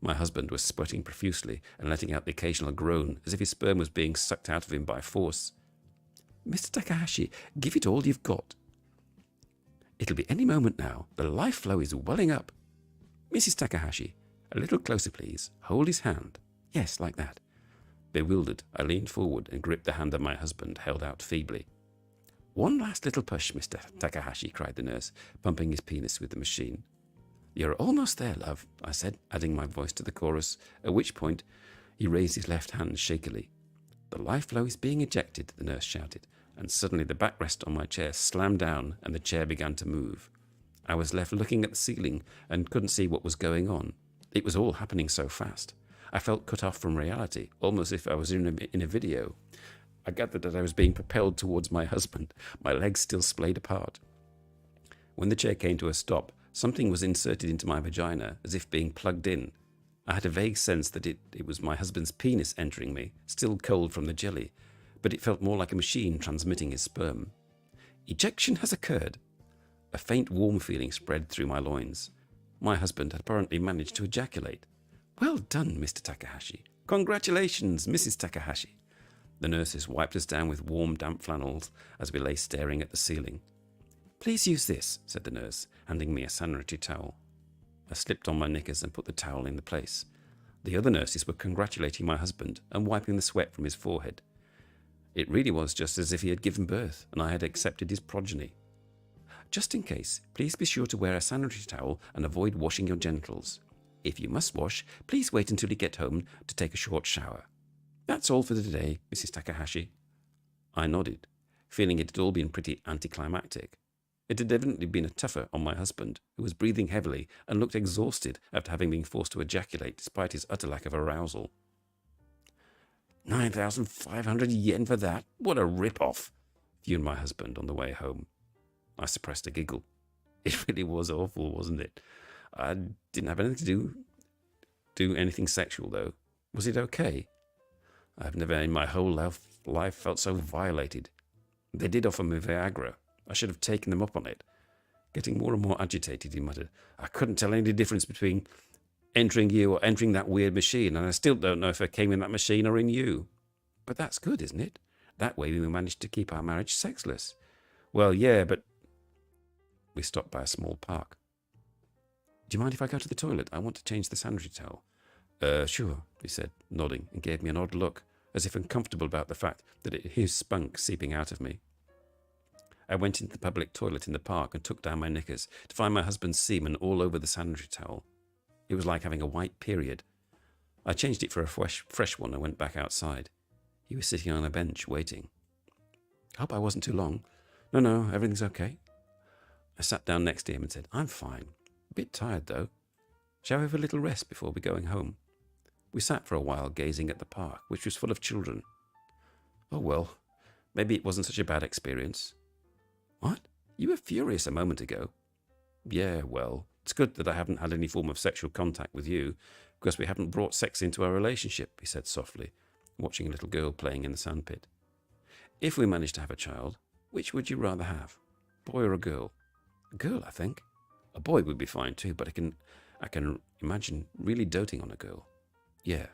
My husband was sweating profusely and letting out the occasional groan, as if his sperm was being sucked out of him by force. Mr. Takahashi, give it all you've got. It'll be any moment now. The life flow is welling up. Mrs. Takahashi, a little closer, please. Hold his hand. Yes, like that. Bewildered, I leaned forward and gripped the hand that my husband held out feebly. One last little push, Mr. Takahashi, cried the nurse, pumping his penis with the machine. You're almost there, love, I said, adding my voice to the chorus, at which point he raised his left hand shakily. The life flow is being ejected, the nurse shouted, and suddenly the backrest on my chair slammed down and the chair began to move. I was left looking at the ceiling and couldn't see what was going on. It was all happening so fast. I felt cut off from reality, almost as if I was in a video. I gathered that I was being propelled towards my husband, my legs still splayed apart. When the chair came to a stop, something was inserted into my vagina, as if being plugged in. I had a vague sense that it was my husband's penis entering me, still cold from the jelly, but it felt more like a machine transmitting his sperm. Ejection has occurred. A faint warm feeling spread through my loins. My husband had apparently managed to ejaculate. Well done, Mr. Takahashi. Congratulations, Mrs. Takahashi. The nurses wiped us down with warm, damp flannels as we lay staring at the ceiling. Please use this, said the nurse, handing me a sanitary towel. I slipped on my knickers and put the towel in the place. The other nurses were congratulating my husband and wiping the sweat from his forehead. It really was just as if he had given birth and I had accepted his progeny. Just in case, please be sure to wear a sanitary towel and avoid washing your genitals. If you must wash, please wait until you get home to take a short shower. That's all for today, Mrs. Takahashi. I nodded, feeling it had all been pretty anticlimactic. It had evidently been a tougher on my husband, who was breathing heavily and looked exhausted after having been forced to ejaculate despite his utter lack of arousal. 9,500 yen for that? What a rip-off, fumed my husband on the way home. I suppressed a giggle. It really was awful, wasn't it? I didn't have anything to do anything sexual, though. Was it okay? I've never in my whole life felt so violated. They did offer me Viagra. I should have taken them up on it. Getting more and more agitated, he muttered. I couldn't tell any difference between entering you or entering that weird machine, and I still don't know if I came in that machine or in you. But that's good, isn't it? That way we managed to keep our marriage sexless. Well, yeah, but... We stopped by a small park. Do you mind if I go to the toilet? I want to change the sanitary towel. Sure, he said, nodding, and gave me an odd look, as if uncomfortable about the fact that his spunk seeping out of me. I went into the public toilet in the park and took down my knickers to find my husband's semen all over the sanitary towel. It was like having a white period. I changed it for a fresh one and went back outside. He was sitting on a bench, waiting. Hope I wasn't too long. No, everything's okay. I sat down next to him and said, I'm fine. A bit tired, though. Shall we have a little rest before we're going home? We sat for a while gazing at the park, which was full of children. Oh, well, maybe it wasn't such a bad experience. What? You were furious a moment ago. Yeah, well, It's good that I haven't had any form of sexual contact with you, because we haven't brought sex into our relationship, he said softly, watching a little girl playing in the sandpit. If we manage to have a child, which would you rather have? Boy or a girl? A girl, I think. A boy would be fine too, but I can imagine really doting on a girl. Yeah.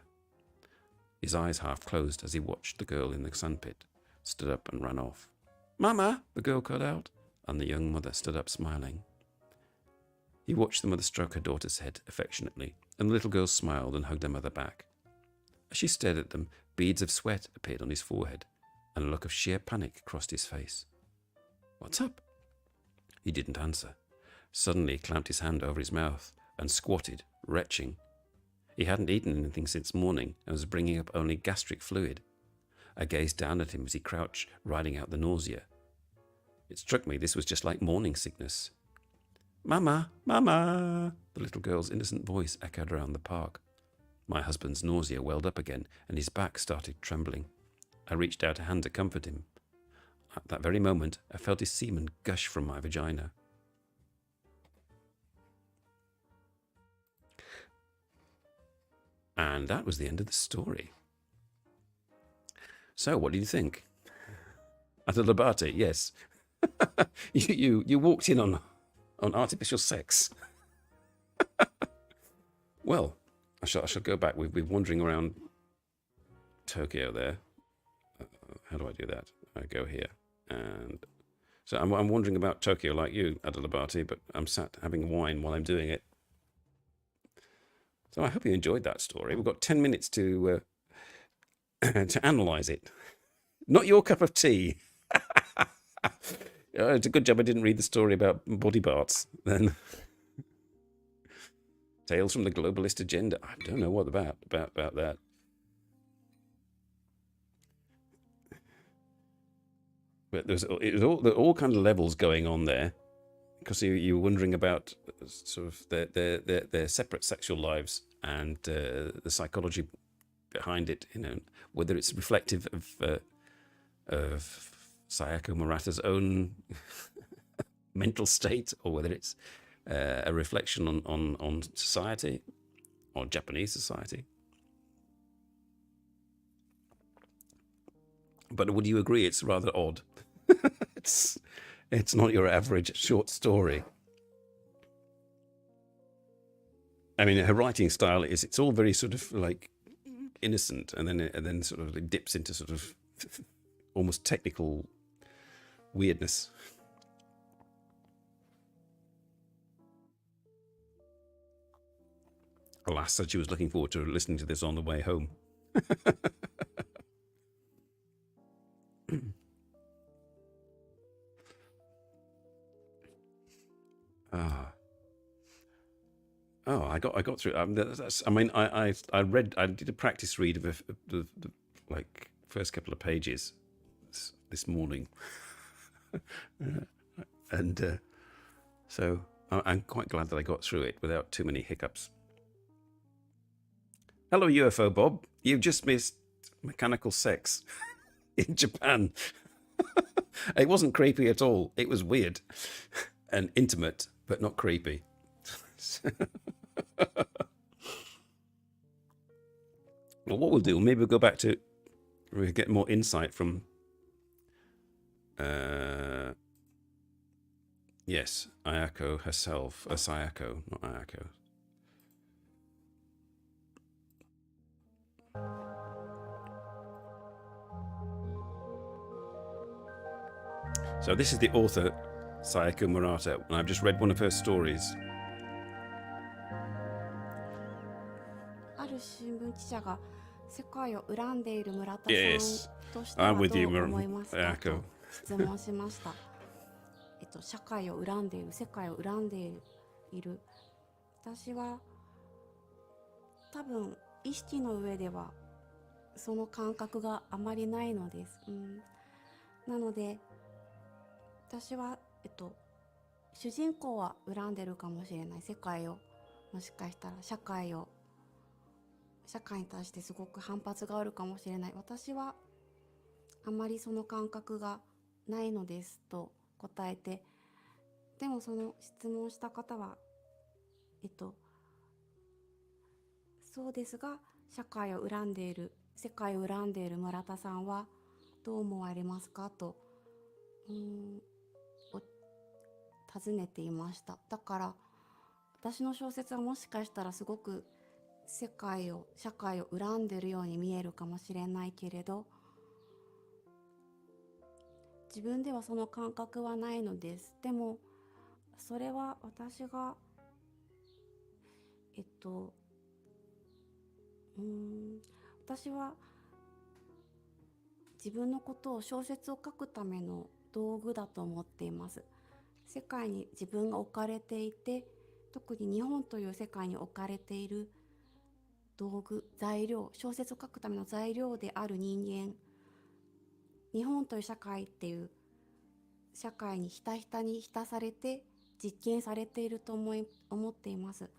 His eyes half closed as he watched the girl in the sandpit, stood up and ran off. Mama, the girl called out, and the young mother stood up smiling. He watched the mother stroke her daughter's head affectionately, and the little girl smiled and hugged her mother back. As she stared at them, beads of sweat appeared on his forehead, and a look of sheer panic crossed his face. What's up? He didn't answer. Suddenly he clamped his hand over his mouth and squatted, retching. He hadn't eaten anything since morning and was bringing up only gastric fluid. I gazed down at him as he crouched, riding out the nausea. It struck me this was just like morning sickness. Mama, Mama! The little girl's innocent voice echoed around the park. My husband's nausea welled up again, and his back started trembling. I reached out a hand to comfort him. At that very moment, I felt his semen gush from my vagina. And that was the end of the story. So, what do you think? At a Labate, yes. you walked in on artificial sex. Well, I shall go back. We've been wandering around Tokyo there. How do I do that? I go here. And so I'm wandering about Tokyo like you, Adalabati, but I'm sat having wine while I'm doing it. So I hope you enjoyed that story. We've got 10 minutes to analyse it. Not your cup of tea. It's a good job I didn't read the story about body parts then. Tales from the globalist agenda. I don't know what about that. But there was all kinds of levels going on there, because you were wondering about sort of their separate sexual lives and the psychology behind it. You know, whether it's reflective of Sayako Murata's own mental state, or whether it's a reflection on society or Japanese society. But would you agree it's rather odd? It's not your average short story. I mean, her writing style it's all very sort of like innocent, and then sort of it dips into sort of almost technical weirdness. Alas, said she was looking forward to listening to this on the way home. Oh, I got through. I did a practice read of the like first couple of pages this morning, and so I'm quite glad that I got through it without too many hiccups. Hello, UFO Bob. You've just missed mechanical sex in Japan. It wasn't creepy at all. It was weird and intimate, but not creepy. Well, what we'll do, maybe we'll go back to, we'll get more insight from, yes, Ayako herself, Sayako, not Ayako. So this is the author, Sayako Murata, and I've just read one of her stories. ある新聞記者が世界を恨んでいる村田さん Yes, としては I'm ど with you, う思いますか Ayako. と質問しました。社会を恨んでいる、世界を恨んでいる。私は多分意識の上ではその感覚があまりないのです。なので私は、主人公は恨んでるかもしれない。世界を、もしかしたら社会に対してすごく反発があるかもしれない。私はあまりその感覚がないのですと答えて、でもその質問した方はそうですが、社会を恨んでいる世界を恨んでいる村田さんはどう思われますかと尋ねていました。だから私の小説はもしかしたらすごく社会を恨んでるように見えるかもしれないけれど、自分ではその感覚はないのです。でもそれは私が私は自分のことを小説を書くための道具だと思っています。世界に自分が置かれていて、特に日本という世界に置かれている道具、材料、小説を書くための材料である人間、日本という社会っていう社会にひたひたに浸されて実験されていると思っています。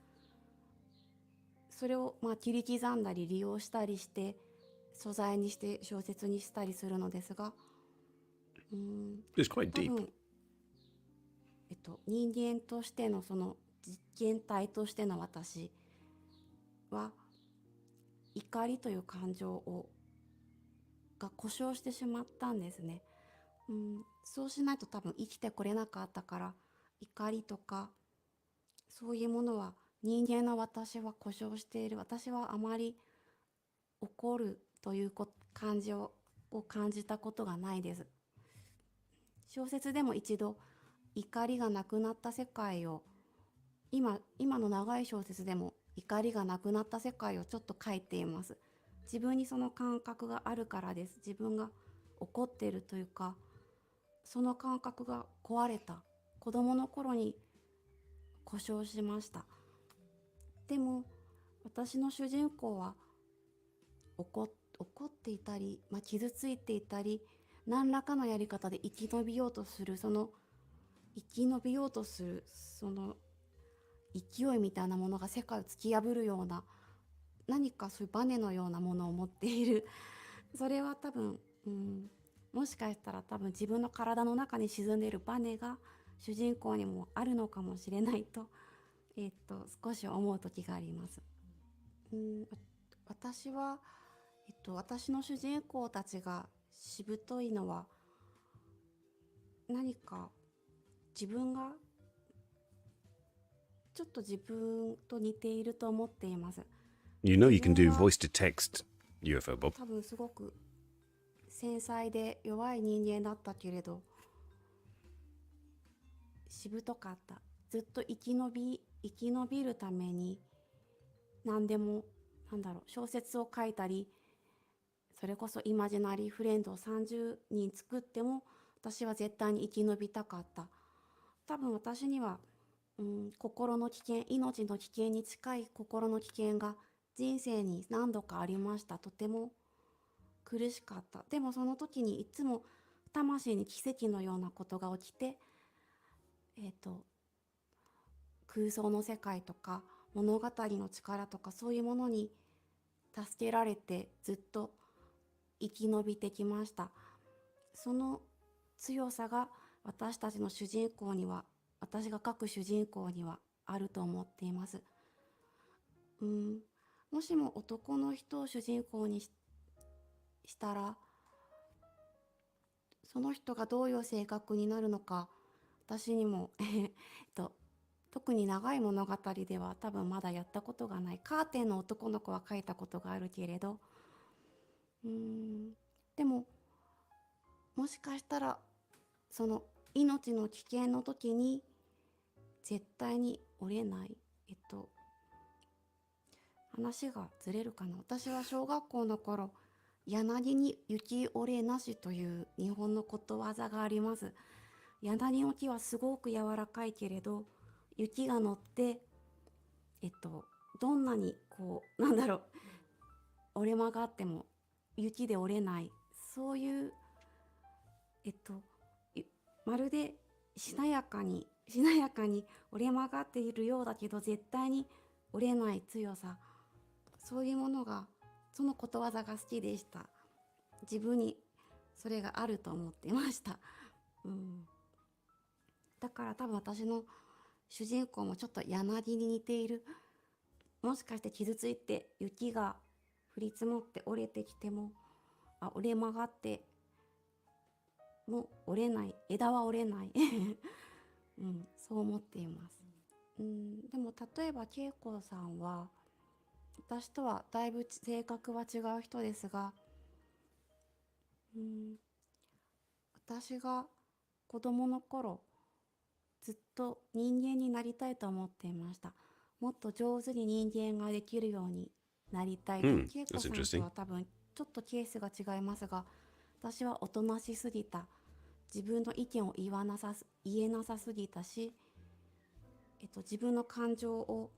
それを切り刻んだり利用したりして素材にして小説にしたりするのですが、It's quite 多 deep. 分、人間としてのその実験体としての私は怒りという感情が故障してしまったんですね。そうしないと多分生きてこれなかったから、怒りとかそういうものは人間の私は故障している。私はあまり怒るという感情を感じたことがないです。小説でも一度怒りがなくなった世界を今の長い小説でも怒りがなくなった世界をちょっと書いています。自分にその感覚があるからです。自分が怒っているというか、その感覚が壊れた。子供の頃に故障しました。でも私の主人公は怒っていたり、傷ついていたり、何らかのやり方で生き延びようとするその勢いみたいなものが世界を突き破るような、何かそういうバネのようなものを持っている。それは多分、もしかしたら多分自分の体の中に沈んでいるバネが主人公にもあるのかもしれないと、少し思う時があります。私は、私の主人公たちがしぶといのは、何か自分がちょっと自分と似ていると思っています。You know you can do 自分は voice to text, UFO Bob. 多分すごく繊細で弱い人間だったけれど、しぶとかった。ずっと生き延びるために何でも、小説を書いたり、それこそイマジナリーフレンドを30人作っても私は絶対に生き延びたかった。多分私には、心の危険、命の危険に近い心の危険が人生に何度かありました。とても苦しかった。でもその時にいつも魂に奇跡のようなことが起きて、空想の世界とか物語の力とかそういうものに助けられてずっと生き延びてきました。その強さが私たちの主人公には、私が書く主人公にはあると思っています。もしも男の人を主人公にしたら、その人がどういう性格になるのか、私にも特に長い物語では多分まだやったことがない。カーテンの男の子は書いたことがあるけれど、でももしかしたらその命の危険の時に絶対に折れない、話がずれるかな。私は小学校の頃、柳に雪折れなしという日本のことわざがあります。柳の木はすごく柔らかいけれど、雪が乗ってどんなに折れ曲がっても雪で折れない、そういうまるでしなやかに折れ曲がっているようだけど絶対に折れない強さ、そういうものが、そのことわざが好きでした。自分にそれがあると思っていました。だから多分私の主人公もちょっと柳に似ている。もしかして傷ついて雪が降り積もって折れてきても、折れ曲がっても折れない、枝は折れない、そう思っています。でも例えば恵子さんは私とはだいぶ性格は違う人ですが、私が子供の頃ずっと人間になりたいと思っていました。もっと上手に人間ができるようになりたいと。恵子 That's さんと interesting. は多分ちょっとケースが違いますが、私はおとなしすぎた、自分の意見を言えなさすぎたし、自分の感情を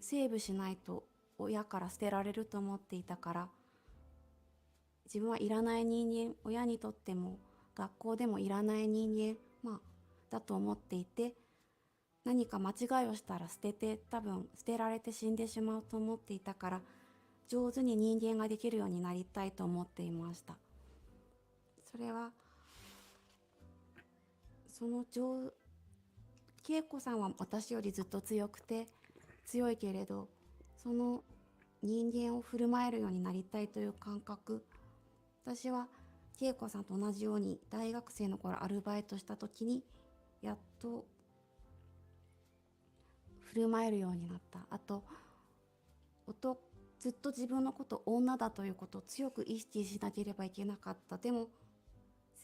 セーブしないと親から捨てられると思っていたから、自分はいらない人間、親にとっても学校でもいらない人間、だと思っていて、何か間違いをしたら多分捨てられて死んでしまうと思っていたから、上手に人間ができるようになりたいと思っていました。それは恵子さんは私よりずっと強いけれど、その人間を振る舞えるようになりたいという感覚、私は恵子さんと同じように大学生の頃アルバイトした時にやっと振る舞えるようになった。あとずっと自分のこと女だということを強く意識しなければいけなかった。でも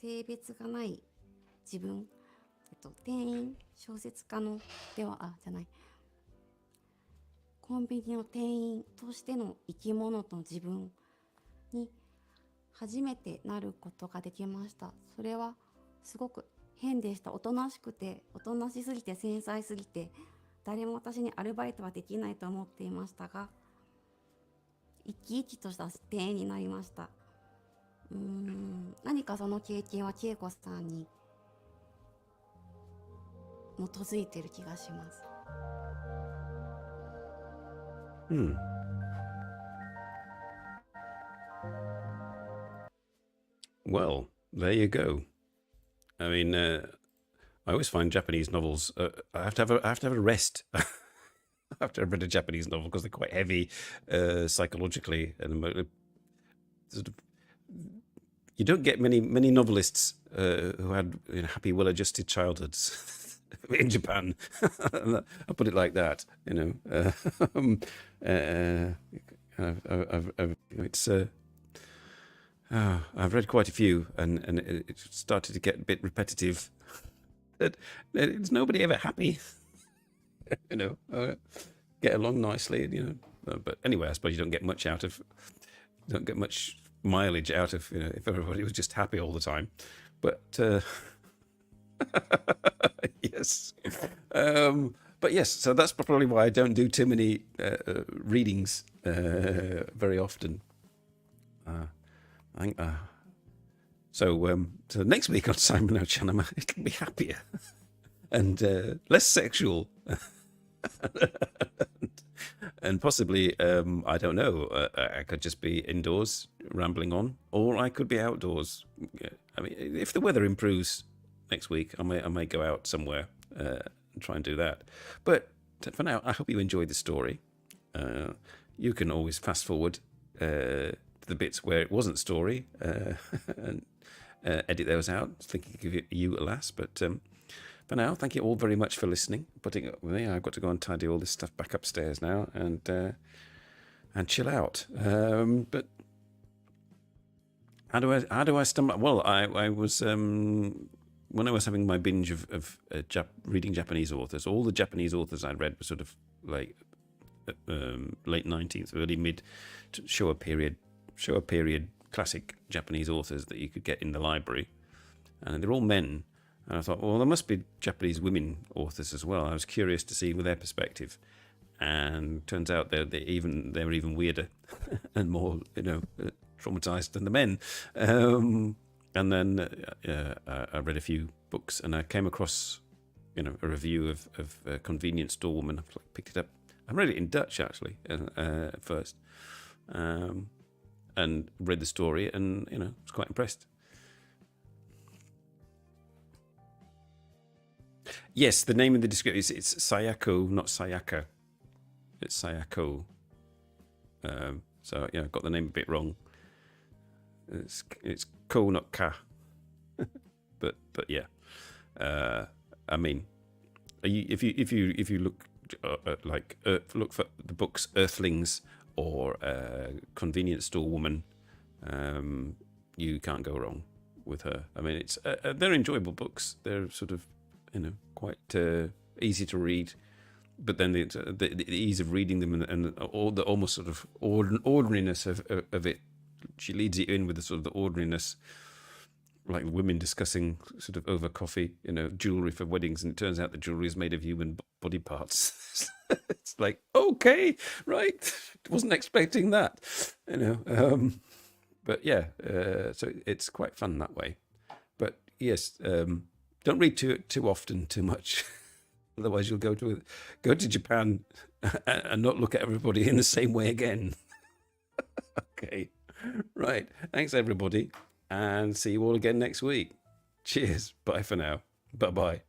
性別がない自分、店員、小説家のではじゃないコンビニの店員としての生き物と自分に初めてなることができました。それはすごく変でした。おとなしすぎて繊細すぎて、誰も私にアルバイトはできないと思っていましたが、生き生きとした店員になりました。何かその経験は恵子さんに基づいている気がします。Well, there you go. I mean, I always find Japanese novels. I have to have a rest after I've read a Japanese novel because they're quite heavy psychologically and sort of. You don't get many novelists who had happy, well-adjusted childhoods in Japan. I'll put it like that. I've read quite a few, and it started to get a bit repetitive. That it's nobody ever happy. Get along nicely. But anyway, I suppose you don't get much mileage out of if everybody was just happy all the time. But yes, but yes. So that's probably why I don't do too many readings very often. So next week on Simon NoChaNoma, it'll be happier and less sexual. And possibly, I don't know, I could just be indoors rambling on, or I could be outdoors. I mean, if the weather improves next week, I may go out somewhere and try and do that. But for now, I hope you enjoyed the story. You can always fast forward to the bits where it wasn't story and edit those out. I was thinking of you at last, but for now, thank you all very much for listening, putting up with me. I've got to go and tidy all this stuff back upstairs now and chill out. But how do I stumble? Well, I was when I was having my binge of reading Japanese authors. All the Japanese authors I'd read were sort of like late 19th, early mid Showa period classic Japanese authors that you could get in the library, and they're all men. And I thought, well, there must be Japanese women authors as well. I was curious to see their perspective, and turns out they're even weirder and more traumatized than the men. And then I read a few books, and I came across a review of a Convenience Store Woman. I picked it up. I read it in Dutch actually at first, and read the story, and was quite impressed. Yes, the name of the description it's Sayako, not Sayaka. It's Sayako. So yeah, I got the name a bit wrong. It's ko, not ka. but yeah. I mean, if you look look for the books Earthlings or Convenience Store Woman, you can't go wrong with her. I mean, it's they're enjoyable books. They're sort of quite easy to read, but then the ease of reading them and all the almost sort of ordinariness of it. She leads you in with the sort of the ordinariness, like women discussing sort of over coffee, jewelry for weddings, and it turns out the jewelry is made of human body parts. It's like, okay, right, wasn't expecting that, But yeah, so it's quite fun that way. But yes, don't read too often, too much. Otherwise, you'll go to Japan and not look at everybody in the same way again. Okay, right. Thanks, everybody, and see you all again next week. Cheers. Bye for now. Bye-bye.